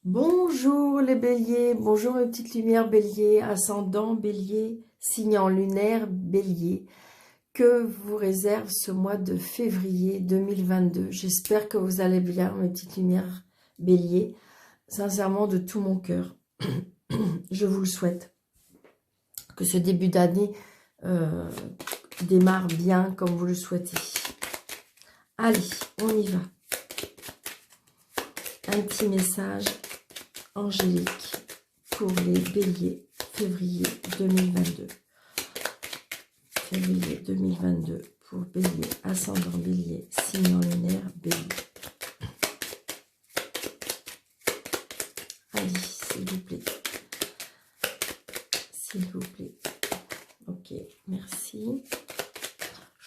Bonjour les béliers, bonjour mes petites lumières bélier, ascendant bélier, signe en lunaire bélier. Que vous réserve ce mois de février 2022? J'espère que vous allez bien mes petites lumières bélier, sincèrement de tout mon cœur. Je vous le souhaite. Que ce début d'année démarre bien comme vous le souhaitez. Allez, on y va. Un petit message angélique pour les béliers, février 2022. Février 2022 pour bélier, ascendant bélier, signe en lunaire bélier. Allez, s'il vous plaît. S'il vous plaît. Ok, merci.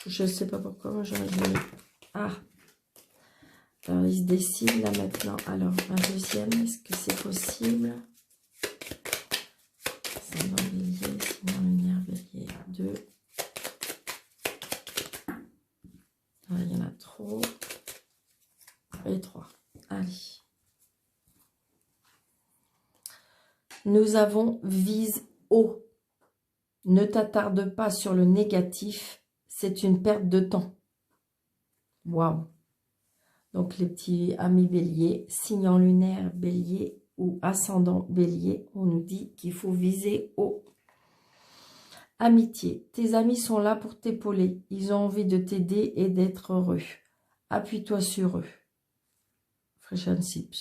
Je ne sais pas pourquoi, moi j'aurais dû... Ah, alors, il se décide là maintenant. Alors, un deuxième, est-ce que c'est possible? Ascendant bélier, signe en lunaire bélier, 2. Il y en a trop. Et 3. Allez. Nous avons vise haut. Ne t'attarde pas sur le négatif. C'est une perte de temps. Waouh. Donc les petits amis bélier, signe en lunaire bélier ou ascendant bélier, on nous dit qu'il faut viser haut. Amitié, tes amis sont là pour t'épauler. Ils ont envie de t'aider et d'être heureux. Appuie-toi sur eux. Friendship.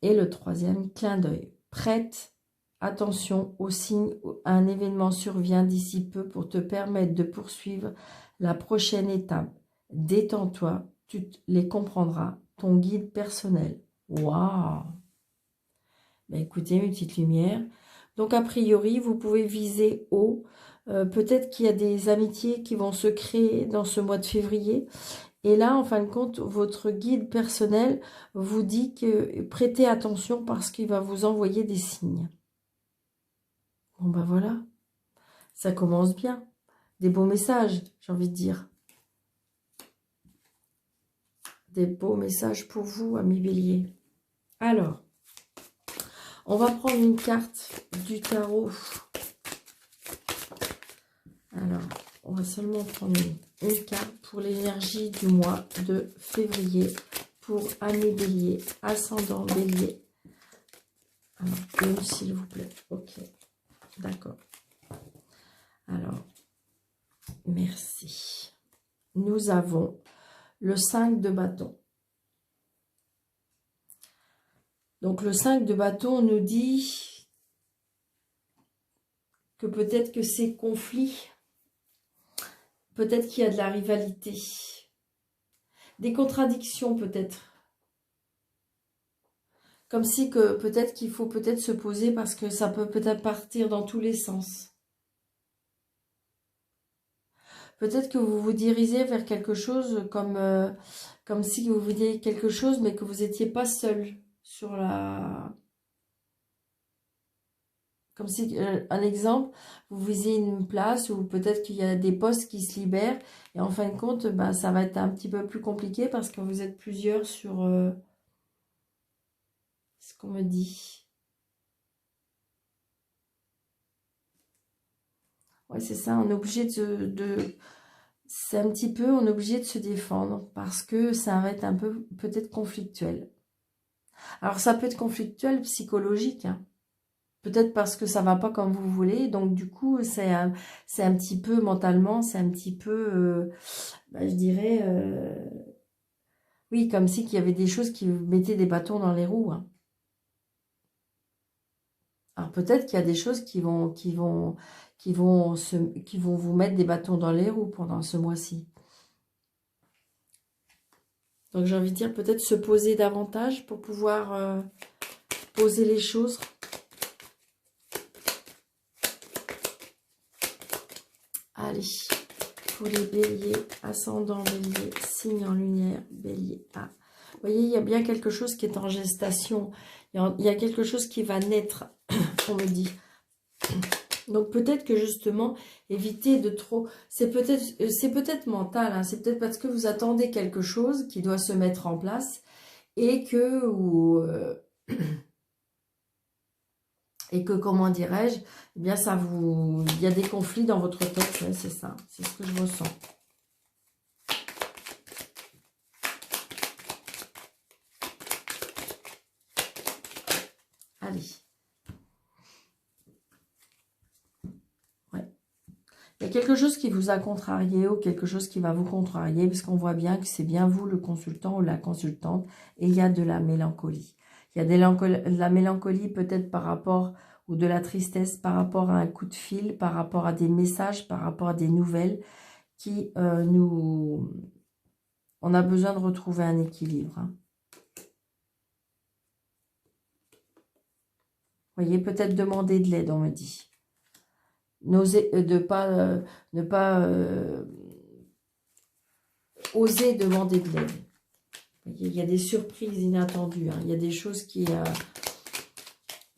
Et le troisième, clin d'œil. Prête attention au signe où un événement survient d'ici peu pour te permettre de poursuivre la prochaine étape. Détends-toi, tu les comprendras. Ton guide personnel. Waouh! Ben écoutez, mes petites lumières. Donc, a priori, vous pouvez viser haut. Peut-être qu'il y a des amitiés qui vont se créer dans ce mois de février. Et là, en fin de compte, votre guide personnel vous dit que prêtez attention parce qu'il va vous envoyer des signes. Bon, ben voilà. Ça commence bien. Des beaux messages, j'ai envie de dire. Des beaux messages pour vous, amis bélier. Alors, on va prendre une carte du tarot. Alors, on va seulement prendre une carte pour l'énergie du mois de février pour amis bélier, ascendant bélier. Alors, une s'il vous plaît. Ok, d'accord. Alors, merci. Nous avons le 5 de bâton. Donc, le 5 de bâton nous dit que peut-être que ces conflits, peut-être qu'il y a de la rivalité, des contradictions peut-être. Comme si que peut-être qu'il faut peut-être se poser parce que ça peut peut-être partir dans tous les sens. Peut-être que vous vous dirigez vers quelque chose comme si vous vouliez quelque chose mais que vous n'étiez pas seul sur la... Comme si, un exemple, vous visez une place où peut-être qu'il y a des postes qui se libèrent et en fin de compte, ben, ça va être un petit peu plus compliqué parce que vous êtes plusieurs sur ce qu'on me dit. Ouais, c'est ça, on est obligé c'est un petit peu, on est obligé de se défendre parce que ça va être un peu peut-être conflictuel. Alors ça peut être conflictuel psychologique, hein. Peut-être parce que ça va pas comme vous voulez, donc du coup c'est un petit peu mentalement, c'est un petit peu, je dirais, oui, comme si qu'il y avait des choses qui mettaient des bâtons dans les roues, hein. Alors peut-être qu'il y a des choses qui vont vous mettre des bâtons dans les roues pendant ce mois-ci. Donc j'ai envie de dire peut-être se poser davantage pour pouvoir poser les choses. Allez, pour les béliers, ascendant bélier, signe en lunaire, bélier. Ah, vous voyez, il y a bien quelque chose qui est en gestation. Il y a quelque chose qui va naître, on me dit. Donc peut-être que justement, évitez de trop... C'est peut-être mental, hein, c'est peut-être parce que vous attendez quelque chose qui doit se mettre en place et que... et que, comment dirais-je, eh bien ça vous... Il y a des conflits dans votre tête, ouais, c'est ça, c'est ce que je ressens. Allez. Ouais. Il y a quelque chose qui vous a contrarié ou quelque chose qui va vous contrarier, parce qu'on voit bien que c'est bien vous, le consultant ou la consultante, et il y a de la mélancolie. Il y a de la mélancolie peut-être par rapport, ou de la tristesse par rapport à un coup de fil, par rapport à des messages, par rapport à des nouvelles qui On a besoin de retrouver un équilibre. Hein. Vous voyez, peut-être demander de l'aide, on me dit. N'oser, ne pas oser demander de l'aide. Il y a des surprises inattendues. Hein. Il y a des choses qui...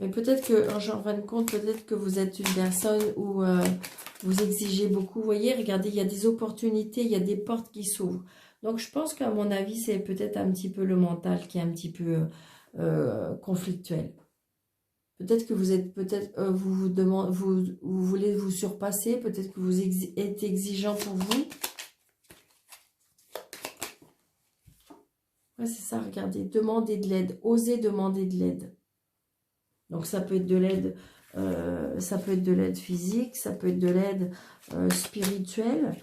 Mais peut-être que, en fin de compte, peut-être que vous êtes une personne où vous exigez beaucoup. Vous voyez, regardez, il y a des opportunités, il y a des portes qui s'ouvrent. Donc, je pense qu'à mon avis, c'est peut-être un petit peu le mental qui est un petit peu conflictuel. Peut-être que vous êtes, vous vous demandez, vous voulez vous surpasser. Peut-être que vous êtes exigeant pour vous. Ouais, c'est ça, regardez. Demandez de l'aide. Osez demander de l'aide. Donc, ça peut être de l'aide, ça peut être de l'aide physique, ça peut être de l'aide spirituelle.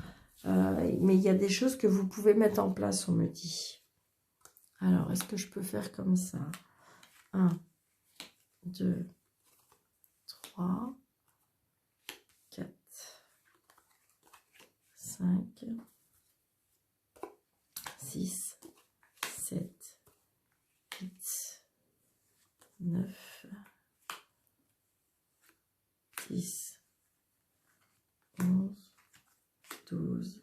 Mais il y a des choses que vous pouvez mettre en place, on me dit. Alors, est-ce que je peux faire comme ça? 1, 2, 3, 4, 5, 6, 7, 8, 9, 10, 11, 12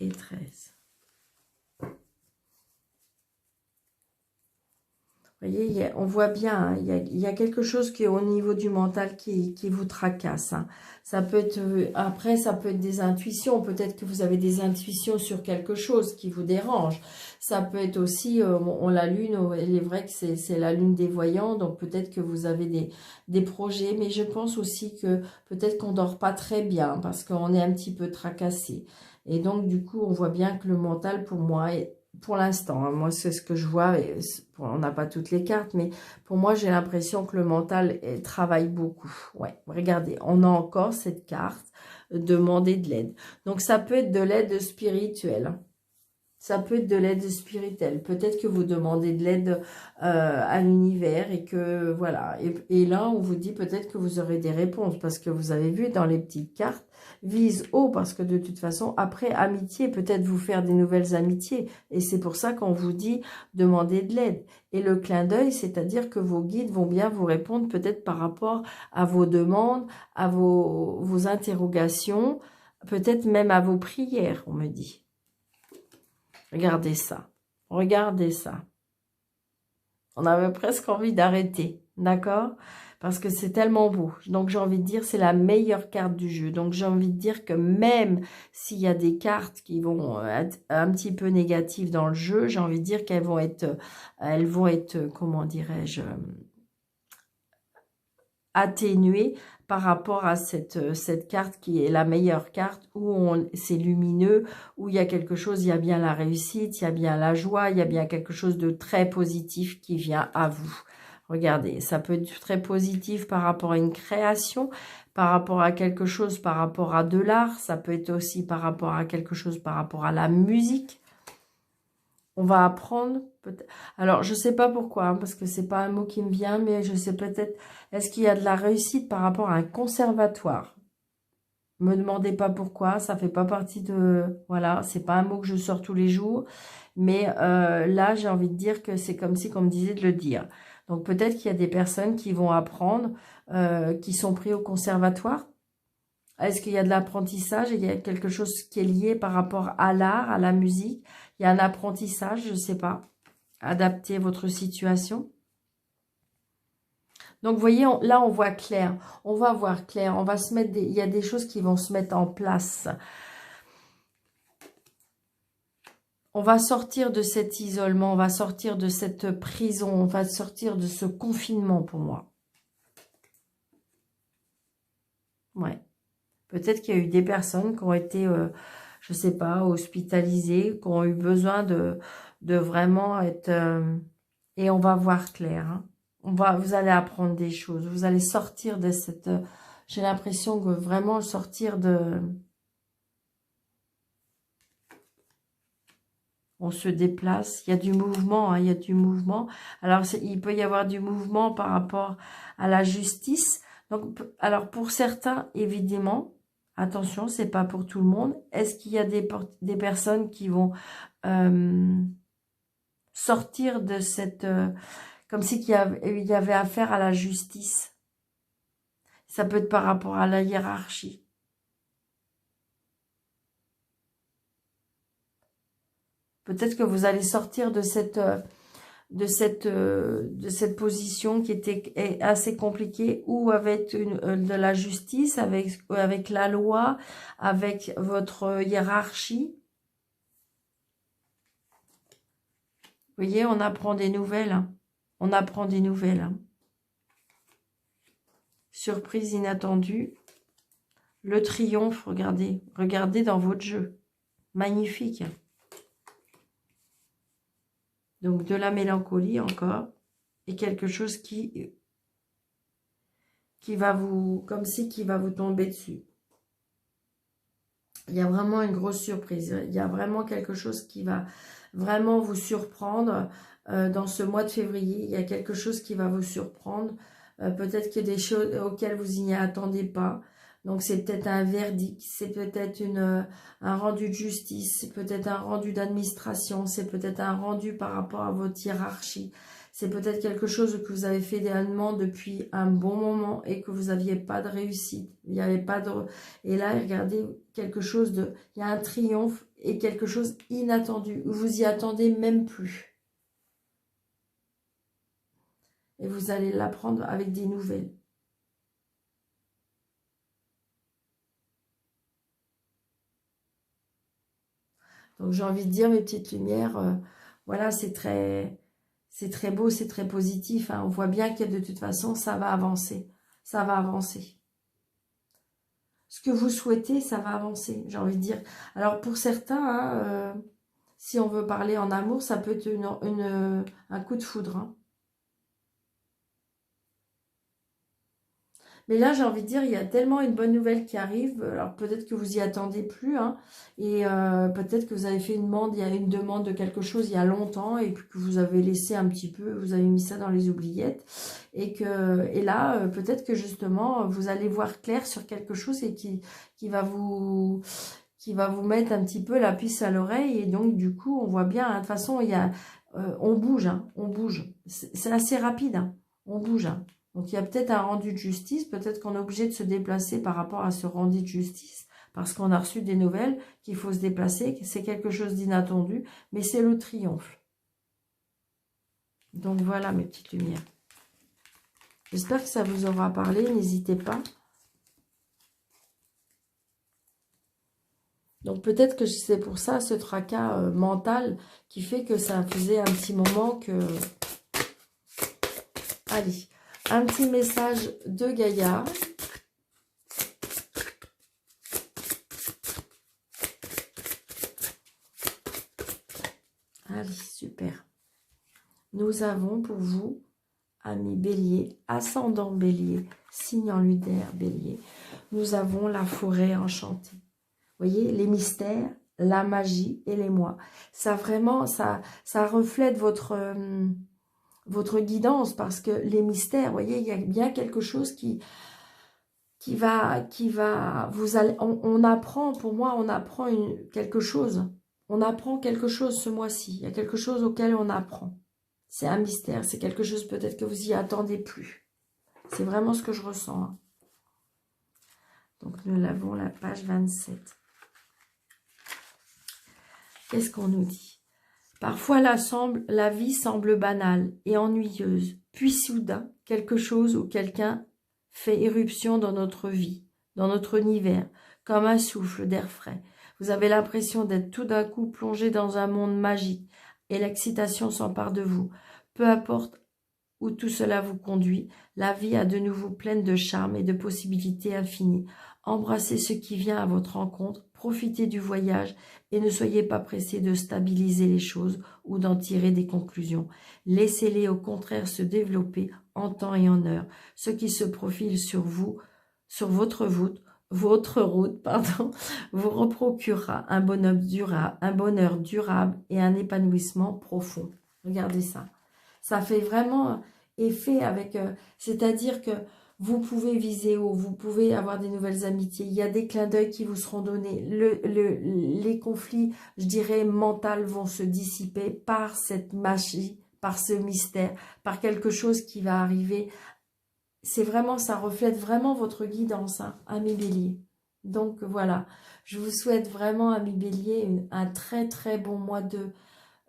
et 13. Vous voyez, on voit bien, hein, il y a quelque chose qui est au niveau du mental qui vous tracasse. Hein. Ça peut être, après, ça peut être des intuitions. Peut-être que vous avez des intuitions sur quelque chose qui vous dérange. Ça peut être aussi, la lune, il est vrai que c'est la lune des voyants, donc peut-être que vous avez des projets. Mais je pense aussi que peut-être qu'on dort pas très bien parce qu'on est un petit peu tracassé. Et donc, du coup, on voit bien que le mental, pour moi, pour l'instant, hein, moi c'est ce que je vois, on n'a pas toutes les cartes, mais pour moi j'ai l'impression que le mental travaille beaucoup. Ouais, regardez, on a encore cette carte, demander de l'aide. Donc ça peut être de l'aide spirituelle. Ça peut être de l'aide spirituelle. Peut-être que vous demandez de l'aide à l'univers et que voilà. Et là, on vous dit peut-être que vous aurez des réponses parce que vous avez vu dans les petites cartes, vise haut parce que de toute façon, après amitié, peut-être vous faire des nouvelles amitiés. Et c'est pour ça qu'on vous dit demander de l'aide. Et le clin d'œil, c'est-à-dire que vos guides vont bien vous répondre peut-être par rapport à vos demandes, à vos interrogations, peut-être même à vos prières, on me dit. Regardez ça. Regardez ça. On avait presque envie d'arrêter. D'accord? Parce que c'est tellement beau. Donc, j'ai envie de dire, c'est la meilleure carte du jeu. Donc, j'ai envie de dire que même s'il y a des cartes qui vont être un petit peu négatives dans le jeu, j'ai envie de dire qu'elles vont être, comment dirais-je, atténuées par rapport à cette carte qui est la meilleure carte où c'est lumineux, où il y a quelque chose, il y a bien la réussite, il y a bien la joie, il y a bien quelque chose de très positif qui vient à vous. Regardez, ça peut être très positif par rapport à une création, par rapport à quelque chose, par rapport à de l'art, ça peut être aussi par rapport à quelque chose, par rapport à la musique. On va apprendre, peut-être. Alors, je ne sais pas pourquoi, hein, parce que c'est pas un mot qui me vient, mais je sais peut-être, est-ce qu'il y a de la réussite par rapport à un conservatoire? Me demandez pas pourquoi, ça fait pas partie de... Voilà, c'est pas un mot que je sors tous les jours, mais là, j'ai envie de dire que c'est comme si qu'on me disait de le dire. Donc, peut-être qu'il y a des personnes qui vont apprendre, qui sont pris au conservatoire. Est-ce qu'il y a de l'apprentissage? Il y a quelque chose qui est lié par rapport à l'art, à la musique? Il y a un apprentissage, je ne sais pas. Adapter votre situation. Donc, vous voyez, là, on voit clair. On va voir clair. On va se mettre il y a des choses qui vont se mettre en place. On va sortir de cet isolement. On va sortir de cette prison. On va sortir de ce confinement pour moi. Ouais. Peut-être qu'il y a eu des personnes qui ont été, je sais pas, hospitalisées, qui ont eu besoin de vraiment être... et on va voir clair. Hein. Vous allez apprendre des choses. Vous allez sortir de cette... j'ai l'impression que vraiment sortir de... On se déplace. Il y a du mouvement. Hein, il y a du mouvement. Alors, il peut y avoir du mouvement par rapport à la justice. Donc, alors, pour certains, évidemment... Attention, c'est pas pour tout le monde. Est-ce qu'il y a des personnes qui vont sortir de cette... comme si il y avait affaire à la justice. Ça peut être par rapport à la hiérarchie. Peut-être que vous allez sortir de cette position qui était assez compliquée, ou avec de la justice, avec la loi, avec votre hiérarchie. Vous voyez, on apprend des nouvelles. Hein. On apprend des nouvelles. Hein. Surprise inattendue. Le triomphe, regardez. Regardez dans votre jeu. Magnifique. Donc, de la mélancolie encore. Et quelque chose qui va vous... comme si qui va vous tomber dessus. Il y a vraiment une grosse surprise. Il y a vraiment quelque chose qui va vraiment vous surprendre dans ce mois de février. Il y a quelque chose qui va vous surprendre. Peut-être qu'il y a des choses auxquelles vous n'y attendez pas. Donc, c'est peut-être un verdict, c'est peut-être un rendu de justice, c'est peut-être un rendu d'administration, c'est peut-être un rendu par rapport à votre hiérarchie. C'est peut-être quelque chose que vous avez fait des demande depuis un bon moment et que vous n'aviez pas de réussite. Il n'y avait pas de... Et là, regardez, quelque chose de... Il y a un triomphe et quelque chose inattendu. Vous y attendez même plus. Et vous allez l'apprendre avec des nouvelles. Donc, j'ai envie de dire, mes petites lumières, voilà, c'est très beau, c'est très positif. Hein. On voit bien que de toute façon, ça va avancer. Ça va avancer. Ce que vous souhaitez, ça va avancer, j'ai envie de dire. Alors, pour certains, hein, si on veut parler en amour, ça peut être un coup de foudre. Hein. Mais là, j'ai envie de dire, il y a tellement une bonne nouvelle qui arrive. Alors, peut-être que vous y attendez plus. Hein, et peut-être que vous avez fait il y a une demande de quelque chose il y a longtemps. Et puis que vous avez laissé un petit peu, vous avez mis ça dans les oubliettes. Et là, peut-être que justement, vous allez voir clair sur quelque chose et qui va vous mettre un petit peu la puce à l'oreille. Et donc, du coup, on voit bien. Hein, de toute façon, on bouge. Hein, on bouge. C'est assez rapide. Hein, on bouge. Hein. Donc, il y a peut-être un rendu de justice. Peut-être qu'on est obligé de se déplacer par rapport à ce rendu de justice. Parce qu'on a reçu des nouvelles qu'il faut se déplacer. C'est quelque chose d'inattendu. Mais c'est le triomphe. Donc, voilà mes petites lumières. J'espère que ça vous aura parlé. N'hésitez pas. Donc, peut-être que c'est pour ça, ce tracas mental qui fait que ça faisait un petit moment que... Allez. Un petit message de Gaïa. Allez, super. Nous avons pour vous, amis bélier, ascendant bélier, signe en lunaire bélier, nous avons la forêt enchantée. Vous voyez, les mystères, la magie et les mois. Ça vraiment, ça reflète votre guidance, parce que les mystères, vous voyez, il y a bien quelque chose qui va, vous allez, on apprend, pour moi, on apprend quelque chose. On apprend quelque chose ce mois-ci. Il y a quelque chose auquel on apprend. C'est un mystère, c'est quelque chose peut-être que vous y attendez plus. C'est vraiment ce que je ressens. Hein. Donc, nous l'avons, la page 27. Qu'est-ce qu'on nous dit? Parfois, la vie semble banale et ennuyeuse. puis soudain, quelque chose ou quelqu'un fait éruption dans notre vie, dans notre univers, comme un souffle d'air frais. Vous avez l'impression d'être tout d'un coup plongé dans un monde magique et l'excitation s'empare de vous. Peu importe où tout cela vous conduit, la vie est de nouveau pleine de charme et de possibilités infinies. Embrassez ce qui vient à votre rencontre, profitez du voyage et ne soyez pas pressé de stabiliser les choses ou d'en tirer des conclusions. Laissez-les au contraire se développer en temps et en heure. Ce qui se profile sur vous, sur votre route, vous reprocurera un bonheur durable et un épanouissement profond. Regardez ça. Ça fait vraiment effet avec... c'est-à-dire que vous pouvez viser haut, vous pouvez avoir des nouvelles amitiés. Il y a des clins d'œil qui vous seront donnés. Les conflits, je dirais, mentaux vont se dissiper par cette magie, par ce mystère, par quelque chose qui va arriver. C'est vraiment, ça reflète vraiment votre guidance, hein, amis bélier. Donc voilà, je vous souhaite vraiment, amis bélier, un très très bon mois de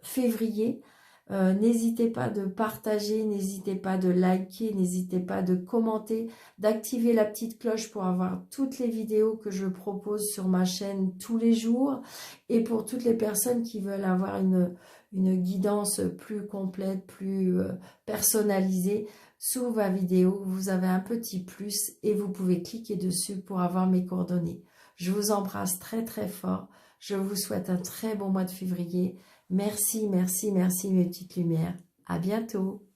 février. N'hésitez pas de partager, n'hésitez pas de liker, n'hésitez pas de commenter, d'activer la petite cloche pour avoir toutes les vidéos que je propose sur ma chaîne tous les jours. Et pour toutes les personnes qui veulent avoir une guidance plus complète, plus personnalisée, sous ma vidéo, vous avez un petit plus et vous pouvez cliquer dessus pour avoir mes coordonnées. Je vous embrasse très très fort. Je vous souhaite un très bon mois de février. Merci, merci, merci mes petites lumières. À bientôt.